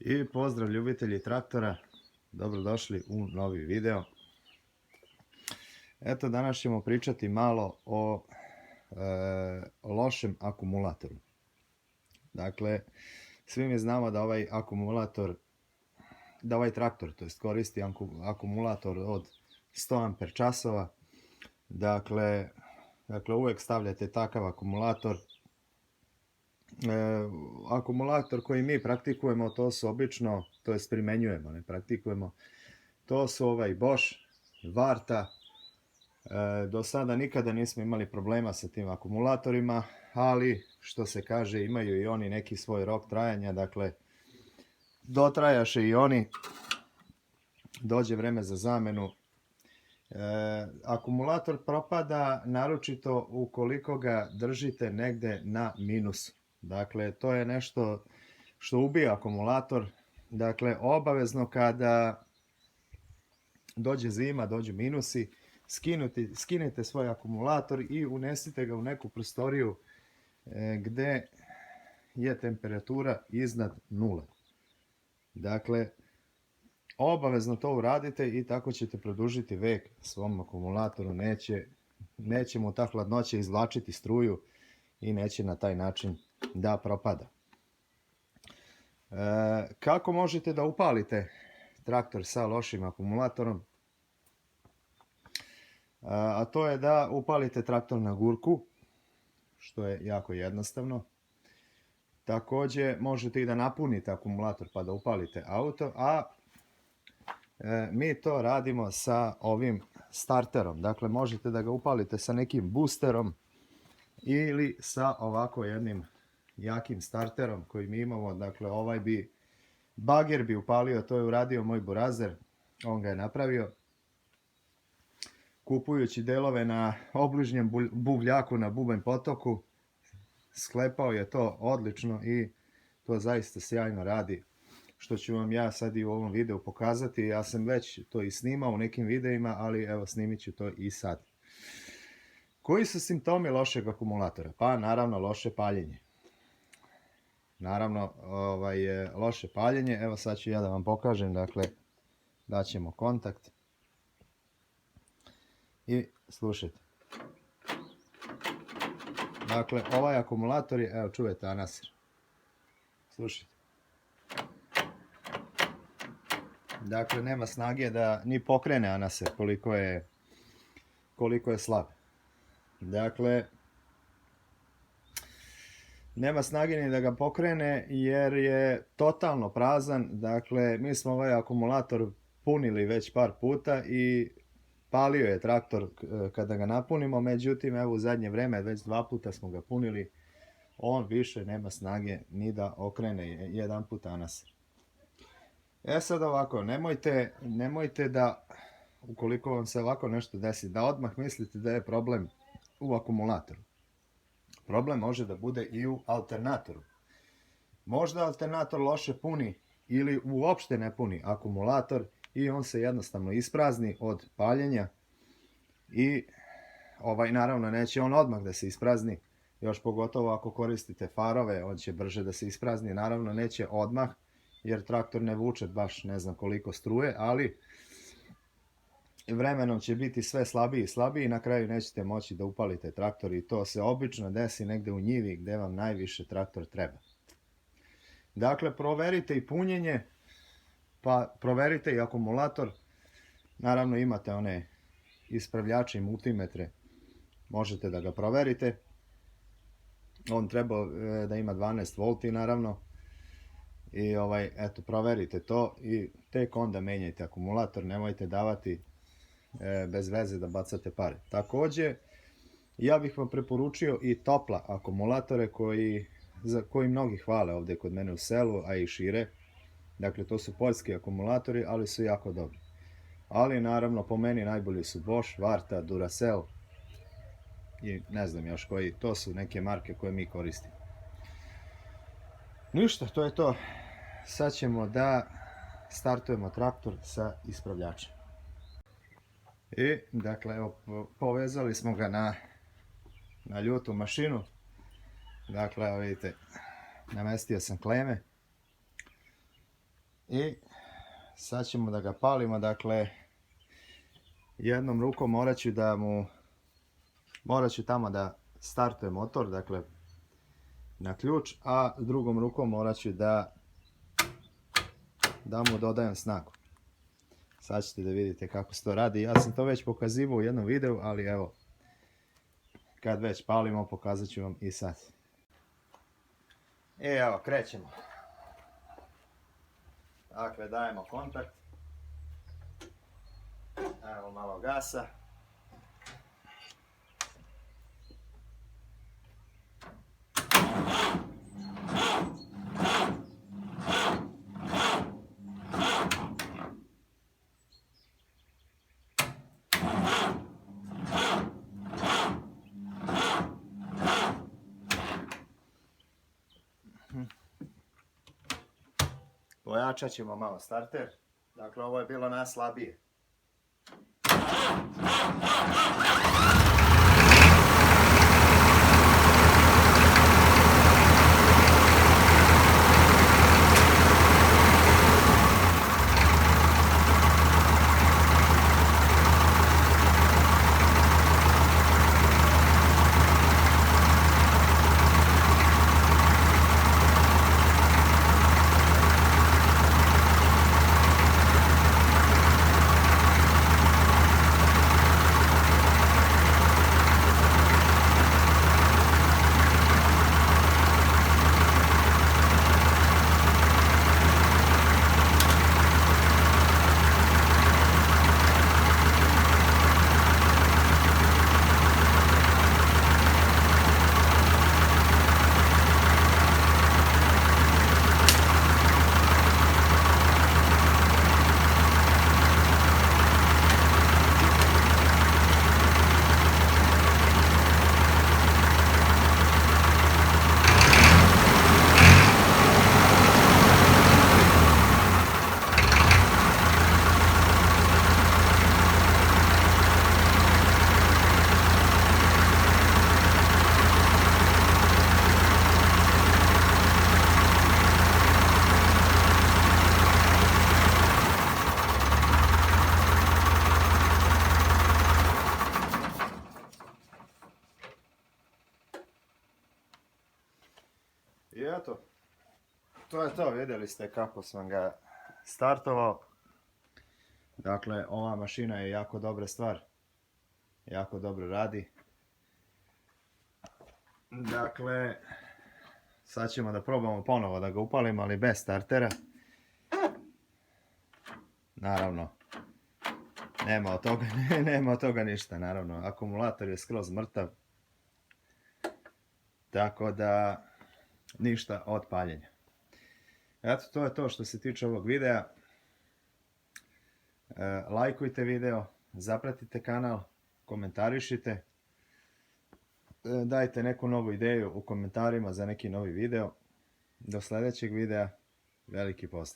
I pozdrav ljubitelji traktora, dobrodošli u novi video. Eto, danas ćemo pričati malo o lošem akumulatoru. Dakle, svi mi znamo da ovaj akumulator, da ovaj traktor koristi akumulator od 100 amperčasova. Dakle, uvijek stavljate takav akumulator. Akumulator koji mi praktikujemo, to su obično, to jest primenjujemo, ne praktikujemo, to su ovaj Bosch, Varta. Do sada nikada nismo imali problema sa tim akumulatorima, ali što se kaže, imaju i oni neki svoj rok trajanja, dakle dotrajaše i oni, dođe vreme za zamenu. Akumulator propada naročito ukoliko ga držite negde na minusu. Dakle, to je nešto što ubija akumulator. Dakle, obavezno kada dođe zima, dođu minusi, skinete svoj akumulator i unesite ga u neku prostoriju gde je temperatura iznad nule. Dakle, obavezno to uradite i tako ćete produžiti vek svom akumulatoru. Neće mu ta hladnoća izvlačiti struju i neće na taj način da propada. Kako možete da upalite traktor sa lošim akumulatorom? A to je da upalite traktor na gurku, što je jako jednostavno. Također možete i da napunite akumulator pa da upalite auto, a mi to radimo sa ovim starterom. Dakle, možete da ga upalite sa nekim boosterom ili sa ovako jednim jakim starterom koji mi imamo. Dakle, ovaj bager bi upalio, to je uradio moj burazer, on ga je napravio kupujući delove na obližnjem buvljaku na Bubanj potoku. Sklepao je to odlično i to zaista sjajno radi, što ću vam ja sad i u ovom videu pokazati. Ja sam već to i snimao u nekim videima, ali evo snimit ću to i sad. Koji su simptomi lošeg akumulatora? Pa naravno loše paljenje. Loše paljenje. Evo sad ću ja da vam pokažem. Dakle, daćemo kontakt i slušajte. Dakle, ovaj akumulator je, evo čujete anasir. Slušajte. Dakle, nema snage da ni pokrene anasir koliko je slab. Dakle, nema snage ni da ga pokrene jer je totalno prazan. Dakle, mi smo ovaj akumulator punili već par puta i palio je traktor kada ga napunimo. Međutim, evo u zadnje vreme već 2 puta smo ga punili. On više nema snage ni da okrene jedan put anasir. Sad ovako, nemojte da, ukoliko vam se ovako nešto desi, da odmah mislite da je problem u akumulatoru. Problem može da bude i u alternatoru. Možda alternator loše puni ili uopšte ne puni akumulator i on se jednostavno isprazni od paljenja i naravno neće on odmah da se isprazni, još pogotovo ako koristite farove, on će brže da se isprazni. Naravno neće odmah jer traktor ne vuče baš ne znam koliko struje, ali vremenom će biti sve slabiji i slabiji i na kraju nećete moći da upalite traktor i to se obično desi negde u njivi gde vam najviše traktor treba. Dakle, proverite i punjenje, pa proverite i akumulator. Naravno imate one ispravljače i multimetre, možete da ga proverite. On treba da ima 12 volti naravno. I eto, proverite to i tek onda menjajte akumulator, nemojte davati bez veze da bacate pare. Također, ja bih vam preporučio i topla akumulatore koji mnogi hvale ovdje kod mene u selu, a i šire. Dakle, to su poljski akumulatori, ali su jako dobri. Ali naravno, po meni najbolji su Bosch, Varta, Duracell i ne znam još koji. To su neke marke koje mi koristimo. Ništa, to je to. Sad ćemo da startujemo traktor sa ispravljačem. I, dakle, evo, povezali smo ga na ljutu mašinu. Dakle, evo vidite, namestio sam kleme. I sad ćemo da ga palimo, dakle jednom rukom morat ću tamo da startuje motor, dakle na ključ, a drugom rukom morat ću da mu dodajem snagu. Sad ćete da vidite kako se to radi. Ja sam to već pokazivao u jednom videu, ali evo, kad već palimo, pokazat ću vam i sad. I evo, krećemo. Dakle, dajemo kontakt. Evo malo gasa. Pojačat ćemo malo starter. Dakle, ovo je bilo najslabije. I eto, to je to, vidjeli ste kako sam ga startovao. Dakle, ova mašina je jako dobra stvar, jako dobro radi. Dakle, sad ćemo da probamo ponovo da ga upalimo, ali bez startera. Naravno, nema od toga ništa, naravno, akumulator je skroz mrtav. Tako da, ništa od paljenja. Eto, to je to što se tiče ovog videa. Lajkujte video, zapratite kanal, komentarišite. Dajte neku novu ideju u komentarima za neki novi video. Do sljedećeg videa, veliki pozdrav.